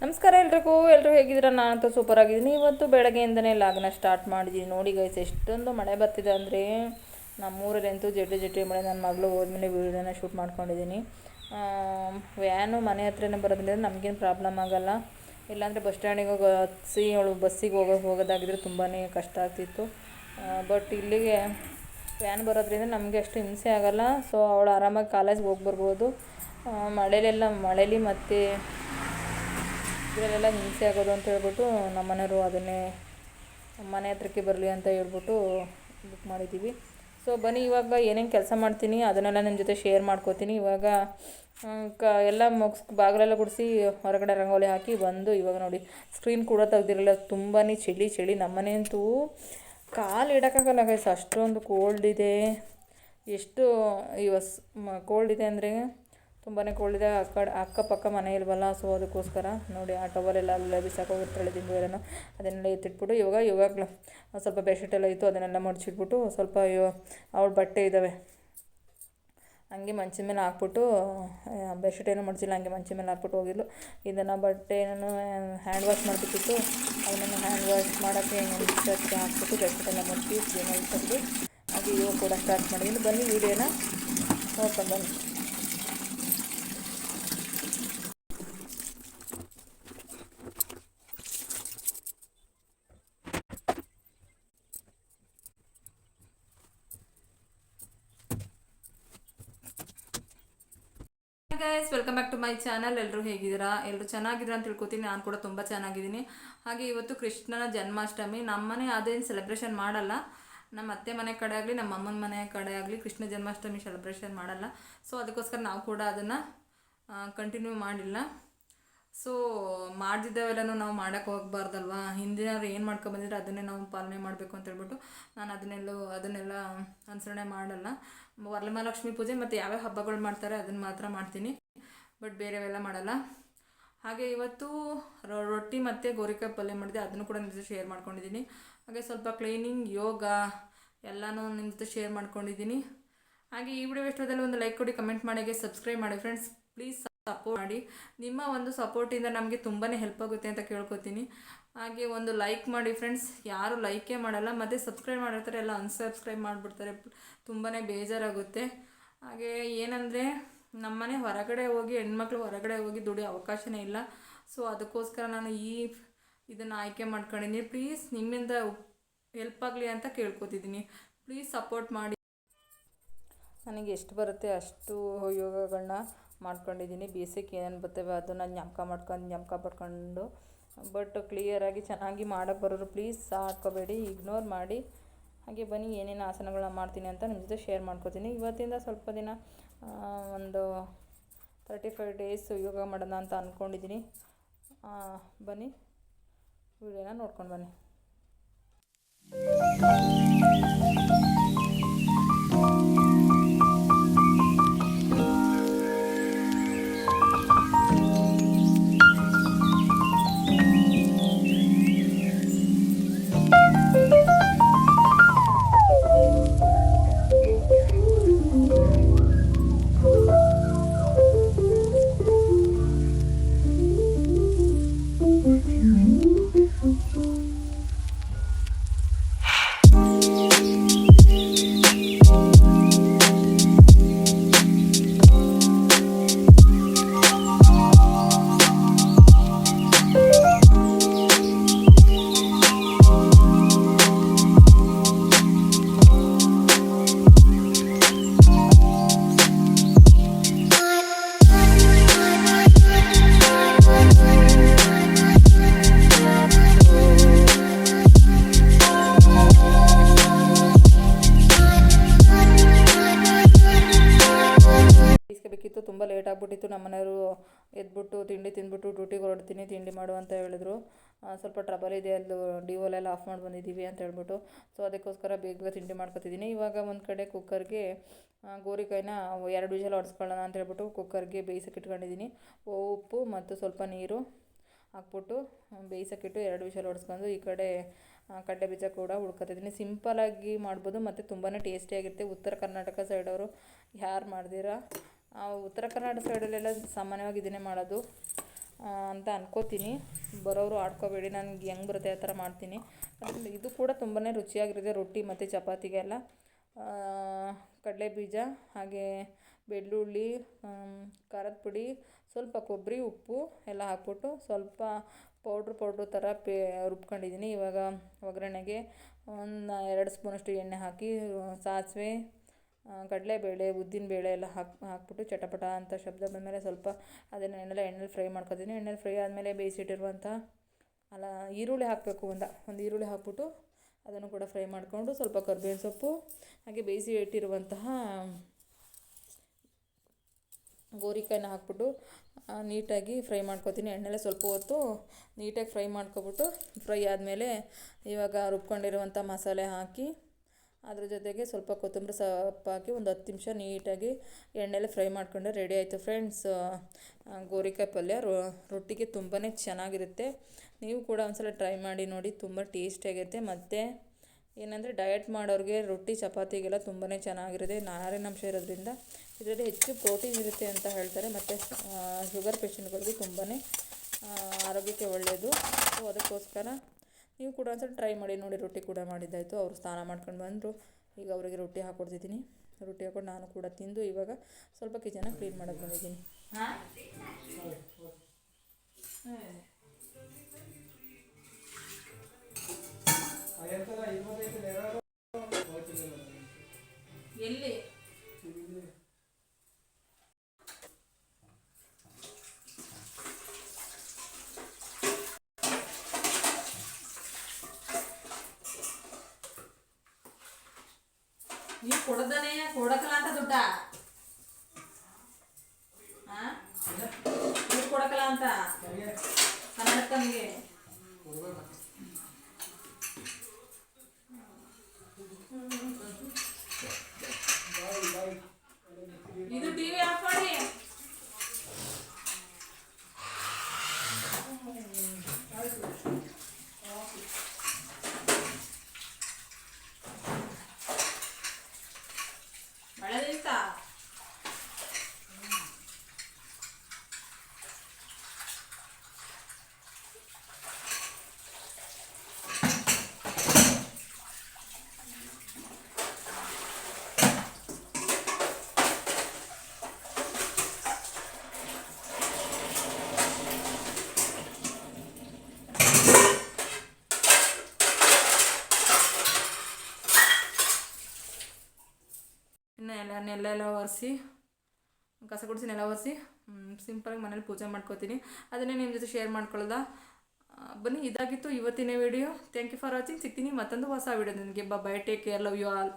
ನಮಸ್ಕಾರ ಎಲ್ಲರೂ ಹೇಗಿದ್ದೀರಾ? ನಾನಂತೂ ಸೂಪರ್ ಆಗಿದ್ದೀನಿ. ಇವತ್ತು ಬೆಳಗ್ಗೆಯಿಂದನೇ ಲಾಗ್ನ ಸ್ಟಾರ್ಟ್ ಮಾಡಿದ್ದೀನಿ. ನೋಡಿ ಗೈಸ್, ಎಷ್ಟೊಂದು ಮಳೆ ಬರ್ತಿದೆ ಅಂದರೆ ನಮ್ಮೂರಲ್ಲಂತೂ ಜಟಿ ಮಳೆ. ನನ್ನ ಮಗಳು ಹೋದ್ಮೇಲೆ ವೀಡಿಯೋನ ಶೂಟ್ ಮಾಡ್ಕೊಂಡಿದ್ದೀನಿ. ವ್ಯಾನು ಮನೆ ಹತ್ರನೇ ಬರೋದ್ರಿಂದ ನಮಗೇನು ಪ್ರಾಬ್ಲಮ್ ಆಗೋಲ್ಲ. ಇಲ್ಲಾಂದರೆ ಬಸ್ ಸ್ಟ್ಯಾಂಡಿಗೆ ಹೋಗೋ ಅವಳು ಬಸ್ಸಿಗೆ ಹೋಗೋದಾಗಿದ್ರೆ ತುಂಬಾ ಕಷ್ಟ ಆಗ್ತಿತ್ತು. ಬಟ್ ಇಲ್ಲಿಗೆ ವ್ಯಾನ್ ಬರೋದ್ರಿಂದ ನಮಗೆ ಅಷ್ಟು ಹಿಂಸೆ ಆಗೋಲ್ಲ. ಸೊ ಅವಳು ಆರಾಮಾಗಿ ಕಾಲೇಜ್ಗೆ ಹೋಗಿ ಬರ್ಬೋದು. ಮಳೇಲಿ ಮತ್ತು ಇದರಲ್ಲೆಲ್ಲ ಹಿಂಸೆ ಆಗೋದು ಅಂತ ಹೇಳ್ಬಿಟ್ಟು ನಮ್ಮ ಮನೆಯವರು ಅದನ್ನೇ ಮನೆ ಹತ್ರಕ್ಕೆ ಬರಲಿ ಅಂತ ಹೇಳ್ಬಿಟ್ಟು ಬುಕ್ ಮಾಡಿದ್ದೀವಿ. ಸೊ ಬನ್ನಿ, ಇವಾಗ ಏನೇನು ಕೆಲಸ ಮಾಡ್ತೀನಿ ಅದನ್ನೆಲ್ಲ ನಿಮ್ಮ ಜೊತೆ ಶೇರ್ ಮಾಡ್ಕೋತೀನಿ. ಇವಾಗ ಎಲ್ಲ ಬಾಗಿಲೆಲ್ಲ ಗುಡಿಸಿ ಹೊರಗಡೆ ರಂಗೋಲಿ ಹಾಕಿ ಬಂದು ಇವಾಗ ನೋಡಿ ಸ್ಕ್ರೀನ್ ಕೂಡ ತೆಗ್ದಿರಲಿಲ್ಲ. ತುಂಬಾ ಚಳಿ. ನಮ್ಮನೆ ಅಂತೂ ಕಾಲು ಇಡೋಕ್ಕಾಗಲ್ಲ ಗೈಸ್, ಅಷ್ಟೊಂದು ಕೋಲ್ಡ್ ಇದೆ. ಎಷ್ಟು ಕೋಲ್ಡ್ ಇದೆ ಅಂದರೆ ತುಂಬಾ ಕೋಲ್ಡ್ ಇದೆ. ಅಕ್ಕಪಕ್ಕ ಮನೆ ಇಲ್ವಲ್ಲ, ಸೊ ಅದಕ್ಕೋಸ್ಕರ ನೋಡಿ ಆ ಟವಲೆಲ್ಲ ಅಲ್ಲೇ ಬಿಸಾಕೋಗಿರ್ತಾಳೆ ದಿಂಬು ಅದನ್ನೆಲ್ಲ ಎತ್ತಿಟ್ಬಿಟ್ಟು ಇವಾಗ ಸ್ವಲ್ಪ ಬೆಡ್ಶೀಟೆಲ್ಲ ಇತ್ತು, ಅದನ್ನೆಲ್ಲ ಮಡಚಿಟ್ಬಿಟ್ಟು ಸ್ವಲ್ಪ ಅವಳ ಬಟ್ಟೆ ಇದ್ದಾವೆ ಹಂಗೆ ಮಂಚಿನ ಮೇಲೆ ಹಾಕ್ಬಿಟ್ಟು, ಬೆಡ್ಶೀಟ್ ಏನೂ ಮಡಚಿಲ್ಲ, ಹಂಗೆ ಮಂಚಿನ ಮೇಲೆ ಹಾಕ್ಬಿಟ್ಟು ಹೋಗಿದ್ಲು. ಇದನ್ನು ಬಟ್ಟೆನೂ ಹ್ಯಾಂಡ್ ವಾಶ್ ಮಾಡಿಬಿಟ್ಟಿತ್ತು, ಅದನ್ನು ಹ್ಯಾಂಡ್ ವಾಶ್ ಮಾಡೋಕ್ಕೆ ಮಿಕ್ಸರ್ಗೆ ಹಾಕ್ಬಿಟ್ಟು ಬೆಡ್ಶೀಟೆಲ್ಲ ಮಡಚಿ ಕ್ಲೀನಾಗಿ ತೆಗೆದು ಹಾಗೆ ಇವಾಗ ಕೂಡ ಸ್ಟಾರ್ಟ್ ಮಾಡಿದ್ದೀನಿ. ಬನ್ನಿ ವೀಡಿಯೋನ ನೋಡ್ಕೊಂಡು ಬನ್ನಿ. Guys, welcome back to my channel. ಎಲ್ಲರೂ ಹೇಗಿದ್ದೀರಾ? ಎಲ್ಲರೂ ಚೆನ್ನಾಗಿದ್ದೀರಾ ಅಂತ ತಿಳ್ಕೊತೀನಿ. ನಾನು ಕೂಡ ತುಂಬ ಚೆನ್ನಾಗಿದ್ದೀನಿ. ಹಾಗೆ ಇವತ್ತು ಕೃಷ್ಣನ ಜನ್ಮಾಷ್ಟಮಿ. ನಮ್ಮನೆ ಅದೇನು ಸೆಲೆಬ್ರೇಷನ್ ಮಾಡಲ್ಲ. ನಮ್ಮ ಅತ್ತೆ ಮನೆ ಕಡೆ ಆಗಲಿ ನಮ್ಮ ಅಮ್ಮನ ಮನೆ ಕಡೆ ಆಗಲಿ ಕೃಷ್ಣ ಜನ್ಮಾಷ್ಟಮಿ ಸೆಲೆಬ್ರೇಷನ್ ಮಾಡಲ್ಲ. ಸೊ ಅದಕ್ಕೋಸ್ಕರ ನಾವು ಕೂಡ ಅದನ್ನು ಕಂಟಿನ್ಯೂ ಮಾಡಿಲ್ಲ. ಸೊ ಮಾಡ್ದಿದ್ದಾವೆಲ್ಲನೂ ನಾವು ಮಾಡೋಕ್ಕೆ ಹೋಗ್ಬಾರ್ದಲ್ವಾ. ಹಿಂದಿನವ್ರು ಏನು ಮಾಡ್ಕೊಬಂದಿದ್ರೆ ಅದನ್ನೇ ನಾವು ಪಾಲನೆ ಮಾಡಬೇಕು ಅಂತ ಹೇಳ್ಬಿಟ್ಟು ನಾನು ಅದನ್ನೆಲ್ಲ ಅನುಸರಣೆ ಮಾಡಲ್ಲ. ವರಮಹಾಲಕ್ಷ್ಮಿ ಪೂಜೆ ಮತ್ತು ಯಾವ್ಯಾವ ಹಬ್ಬಗಳು ಮಾಡ್ತಾರೆ ಅದನ್ನು ಮಾತ್ರ ಮಾಡ್ತೀನಿ, ಬಟ್ ಬೇರೆವೆಲ್ಲ ಮಾಡಲ್ಲ. ಹಾಗೆ ಇವತ್ತು ರೊಟ್ಟಿ ಮತ್ತು ಗೋರಿಕಾಯಿ ಪಲ್ಯ ಮಾಡಿದೆ, ಅದನ್ನು ಕೂಡ ನಿಮ್ಮ ಜೊತೆ ಶೇರ್ ಮಾಡ್ಕೊಂಡಿದ್ದೀನಿ. ಹಾಗೆ ಸ್ವಲ್ಪ ಕ್ಲೀನಿಂಗ್, ಯೋಗ ಎಲ್ಲನೂ ನಿಮ್ಮ ಜೊತೆ ಶೇರ್ ಮಾಡ್ಕೊಂಡಿದ್ದೀನಿ. ಹಾಗೆ ಈ ವಿಡಿಯೋ ಇಷ್ಟದಲ್ಲಿ ಒಂದು ಲೈಕ್ ಕೊಡಿ, ಕಮೆಂಟ್ ಮಾಡಿ, ಸಬ್ಸ್ಕ್ರೈಬ್ ಮಾಡಿ ಫ್ರೆಂಡ್ಸ್. ಪ್ಲೀಸ್ ಸಪೋರ್ಟ್ ಮಾಡಿ. ನಿಮ್ಮ ಒಂದು ಸಪೋರ್ಟಿಂದ ನಮಗೆ ತುಂಬಾ ಹೆಲ್ಪ್ ಆಗುತ್ತೆ ಅಂತ ಕೇಳ್ಕೊತೀನಿ. ಹಾಗೆ ಒಂದು ಲೈಕ್ ಮಾಡಿ ಫ್ರೆಂಡ್ಸ್. ಯಾರು ಲೈಕೇ ಮಾಡಲ್ಲ ಮತ್ತು ಸಬ್ಸ್ಕ್ರೈಬ್ ಮಾಡಿರ್ತಾರೆ ಎಲ್ಲ ಅನ್ಸಬ್ಸ್ಕ್ರೈಬ್ ಮಾಡಿಬಿಡ್ತಾರೆ, ತುಂಬಾ ಬೇಜಾರಾಗುತ್ತೆ. ಹಾಗೆ ಏನಂದರೆ ನಮ್ಮನೆ ಹೊರಗಡೆ ಹೋಗಿ ಹೆಣ್ಮಕ್ಳು ಹೊರಗಡೆ ಹೋಗಿ ದುಡಿಯೋ ಅವಕಾಶನೇ ಇಲ್ಲ. ಸೊ ಅದಕ್ಕೋಸ್ಕರ ನಾನು ಇದನ್ನು ಆಯ್ಕೆ ಮಾಡ್ಕೊಂಡಿದ್ದೀನಿ. ಪ್ಲೀಸ್ ನಿಮ್ಮಿಂದ ಹೆಲ್ಪ್ ಆಗಲಿ ಅಂತ ಕೇಳ್ಕೊತಿದ್ದೀನಿ. ಪ್ಲೀಸ್ ಸಪೋರ್ಟ್ ಮಾಡಿ. ನನಗೆ ಎಷ್ಟು ಬರುತ್ತೆ ಅಷ್ಟು ಯೋಗಗಳನ್ನ ಮಾಡ್ಕೊಂಡಿದ್ದೀನಿ. ಬೇಸಿಕ್ ಏನೇನು ಬರ್ತವೆ ಅದನ್ನು ಜ್ಞಾಪಕ ಪಡ್ಕೊಂಡು ಬಟ್ ಕ್ಲಿಯರಾಗಿ ಚೆನ್ನಾಗಿ ಮಾಡೋಕ್ಕೆ ಬರೋರು ಪ್ಲೀಸ್ ಹಾಕ್ಕೋಬೇಡಿ, ಇಗ್ನೋರ್ ಮಾಡಿ. ಹಾಗೆ ಬನ್ನಿ ಏನೇನು ಆಸನಗಳನ್ನ ಮಾಡ್ತೀನಿ ಅಂತ ನಿಮ್ಮ ಜೊತೆ ಶೇರ್ ಮಾಡ್ಕೋತೀನಿ. ಇವತ್ತಿಂದ ಸ್ವಲ್ಪ ದಿನ ಒಂದು 35 ಡೇಸ್ ಯೋಗ ಮಾಡೋಣ ಅಂತ ಅಂದ್ಕೊಂಡಿದ್ದೀನಿ. ಬನ್ನಿ ವಿಡಿಯೋನ ನೋಡ್ಕೊಂಡು ಬನ್ನಿ. ತುಂಬ ಲೇಟ್ ಆಗಿಬಿಟ್ಟಿತ್ತು. ನಮ್ಮ ಮನೆಯವರು ಎದ್ಬಿಟ್ಟು ತಿಂಡಿ ತಿಂದ್ಬಿಟ್ಟು ಡ್ಯೂಟಿಗೆ ಹೊರಡ್ತೀನಿ ತಿಂಡಿ ಮಾಡು ಅಂತ ಹೇಳಿದ್ರು. ಸ್ವಲ್ಪ ಟ್ರಬಲ್ ಇದೆ, ಅಲ್ಲಿ ಡಿವೋಲೆಲ್ಲ ಆಫ್ ಮಾಡಿ ಬಂದಿದ್ದೀವಿ ಅಂತ ಹೇಳ್ಬಿಟ್ಟು. ಸೊ ಅದಕ್ಕೋಸ್ಕರ ಬೇಗ ತಿಂಡಿ ಮಾಡ್ಕೊತಿದ್ದೀನಿ. ಇವಾಗ ಒಂದು ಕಡೆ ಕುಕ್ಕರ್ಗೆ ಗೋರಿಕಾಯಿನ 2 ವಿಷಲ್ ಹೊಡೆಸ್ಕೊಳ್ಳೋಣ ಅಂತ ಹೇಳ್ಬಿಟ್ಟು ಕುಕ್ಕರ್ಗೆ ಬೇಯಿಸೋಕೆ ಇಟ್ಕೊಂಡಿದ್ದೀನಿ. ಉಪ್ಪು ಮತ್ತು ಸ್ವಲ್ಪ ನೀರು ಹಾಕ್ಬಿಟ್ಟು ಬೇಯಿಸೋಕ್ಕಿಟ್ಟು 2 ವಿಷಲ್ ಹೊಡೆಸ್ಕೊಂಡು ಈ ಕಡೆ ಕಡಲೆ ಬೀಜ ಕೂಡ ಹುಡ್ಕೊತಿದ್ದೀನಿ. ಸಿಂಪಲಾಗಿ ಮಾಡ್ಬೋದು ಮತ್ತು ತುಂಬಾ ಟೇಸ್ಟಿಯಾಗಿರುತ್ತೆ. ಉತ್ತರ ಕರ್ನಾಟಕ ಸೈಡವರು ಯಾರು ಮಾಡ್ದಿರಾ, ಉತ್ತರ ಕರ್ನಾಟಕ ಸೈಡಲ್ಲೆಲ್ಲ ಸಾಮಾನ್ಯವಾಗಿ ಇದನ್ನೇ ಮಾಡೋದು. ಅಂತ ಅನ್ಕೋತೀನಿ. ಬರೋರು ಆಡ್ಕೋಬೇಡಿ, ನನಗೆ ಹೆಂಗೆ ಬರುತ್ತೆ ಆ ಥರ ಮಾಡ್ತೀನಿ. ಇದು ಕೂಡ ತುಂಬಾ ರುಚಿಯಾಗಿರುತ್ತೆ ರೊಟ್ಟಿ ಮತ್ತು ಚಪಾತಿಗೆಲ್ಲ. ಕಡಲೆ ಬೀಜ, ಹಾಗೆ ಬೆಳ್ಳುಳ್ಳಿ, ಖಾರದ ಪುಡಿ, ಸ್ವಲ್ಪ ಕೊಬ್ಬರಿ, ಉಪ್ಪು ಎಲ್ಲ ಹಾಕ್ಬಿಟ್ಟು ಸ್ವಲ್ಪ ಪೌಡ್ರು ಥರ ರುಬ್ಕೊಂಡಿದ್ದೀನಿ. ಇವಾಗ ಒಗ್ಗರಣೆಗೆ ಒಂದು 2 ಸ್ಪೂನಷ್ಟು ಎಣ್ಣೆ ಹಾಕಿ ಸಾಸಿವೆ, ಕಡಲೆಬೇಳೆ, ಉದ್ದಿನಬೇಳೆ ಎಲ್ಲ ಹಾಕ್ಬಿಟ್ಟು ಚಟಪಟ ಅಂತ ಶಬ್ದ ಬಂದಮೇಲೆ ಸ್ವಲ್ಪ ಎಣ್ಣೆಲಿ ಫ್ರೈ ಮಾಡ್ಕೊತೀನಿ. ಎಣ್ಣೆಲಿ ಫ್ರೈ ಆದಮೇಲೆ ಬೇಯಿಸಿಟ್ಟಿರುವಂಥ ಈರುಳ್ಳಿ ಹಾಕಬೇಕು. ಒಂದು ಈರುಳ್ಳಿ ಹಾಕ್ಬಿಟ್ಟು ಅದನ್ನು ಕೂಡ ಫ್ರೈ ಮಾಡಿಕೊಂಡು ಸ್ವಲ್ಪ ಕರಿಬೇವಿನ ಸೊಪ್ಪು, ಹಾಗೆ ಬೇಯಿಸಿ ಇಟ್ಟಿರುವಂತಹ ಗೋರಿಕಾಯಿನ ಹಾಕ್ಬಿಟ್ಟು ನೀಟಾಗಿ ಫ್ರೈ ಮಾಡ್ಕೊತೀನಿ. ಎಣ್ಣೆಲೆ ಸ್ವಲ್ಪ ಹೊತ್ತು ನೀಟಾಗಿ ಫ್ರೈ ಮಾಡ್ಕೊಬಿಟ್ಟು ಫ್ರೈ ಆದಮೇಲೆ ಇವಾಗ ರುಬ್ಕೊಂಡಿರುವಂಥ ಮಸಾಲೆ ಹಾಕಿ ಅದ್ರ ಜೊತೆಗೆ ಸ್ವಲ್ಪ ಕೊತ್ತಂಬರಿ ಸೊಪ್ಪು ಹಾಕಿ ಒಂದು 10 ನಿಮಿಷ ನೀಟಾಗಿ ಎಣ್ಣೆಲೆ ಫ್ರೈ ಮಾಡ್ಕೊಂಡ್ರೆ ರೆಡಿ ಆಯಿತು ಫ್ರೆಂಡ್ಸ್. ಗೋರಿಕಾಯಿ ಪಲ್ಯ ರೊಟ್ಟಿಗೆ ತುಂಬಾ ಚೆನ್ನಾಗಿರುತ್ತೆ. ನೀವು ಕೂಡ ಒಂದ್ಸಲ ಟ್ರೈ ಮಾಡಿ ನೋಡಿ, ತುಂಬ ಟೇಸ್ಟಿಯಾಗಿರುತ್ತೆ. ಮತ್ತು ಏನಂದರೆ ಡಯಟ್ ಮಾಡೋರಿಗೆ ರೊಟ್ಟಿ ಚಪಾತಿಗೆಲ್ಲ ತುಂಬಾ ಚೆನ್ನಾಗಿರುತ್ತೆ. ನಾರಿನಾಂಶ ಇರೋದ್ರಿಂದ ಇದರಲ್ಲಿ ಹೆಚ್ಚು ಪ್ರೋಟೀನ್ ಇರುತ್ತೆ ಅಂತ ಹೇಳ್ತಾರೆ. ಮತ್ತು ಶುಗರ್ ಪೇಷಂಟ್ಗಳಿಗೆ ತುಂಬಾ ಆರೋಗ್ಯಕ್ಕೆ ಒಳ್ಳೆಯದು. ಸೊ ಅದಕ್ಕೋಸ್ಕರ ನೀವು ಕೂಡ ಒಂದ್ಸಲ ಟ್ರೈ ಮಾಡಿ ನೋಡಿ. ರೊಟ್ಟಿ ಕೂಡ ಮಾಡಿದ್ದಾಯಿತು. ಅವರು ಸ್ನಾನ ಮಾಡ್ಕೊಂಡು ಬಂದರು. ಈಗ ಅವರಿಗೆ ರೊಟ್ಟಿ ಹಾಕ್ಕೊಡ್ತಿದ್ದೀನಿ. ರೊಟ್ಟಿ ಹಾಕ್ಕೊಂಡು ನಾನು ಕೂಡ ತಿಂದು ಇವಾಗ ಸ್ವಲ್ಪ ಕಿಚನ ಕ್ಲೀನ್ ಮಾಡೋಕ್ಕೆ ಬಂದಿದ್ದೀನಿ. ಎಲ್ಲಿ ನೀವು ಕೊಡದನೆ ಕೊಡಕಲ್ಲ ಅಂತ ದುಡ್ಡ ನೀವು ಕೊಡಕಲ್ಲ ಅಂತ ಕನ್ನಡಕ್ಕನಿಗೆ ಇದು ಟಿವಿ ಆಫ್ ಮಾಡಿ. ಮಳೆದಿತ್ತ ನೆಲ್ಲ ಒರೆಸಿ ಕಸ ಗುಡಿಸಿ ನೆಲ ಒರೆಸಿ ಸಿಂಪಲಾಗಿ ಮನೇಲಿ ಪೂಜೆ ಮಾಡ್ಕೋತೀನಿ. ಅದನ್ನೇ ನಿಮ್ಮ ಜೊತೆ ಶೇರ್ ಮಾಡ್ಕೊಳ್ಳೋದ. ಬನ್ನಿ, ಇದಾಗಿತ್ತು ಇವತ್ತಿನ video. Thank you for watching. ಸಿಗ್ತೀನಿ ಮತ್ತೊಂದು ಹೊಸ ವಿಡಿಯೋ. ನನಗೆ bye, take care, love you all.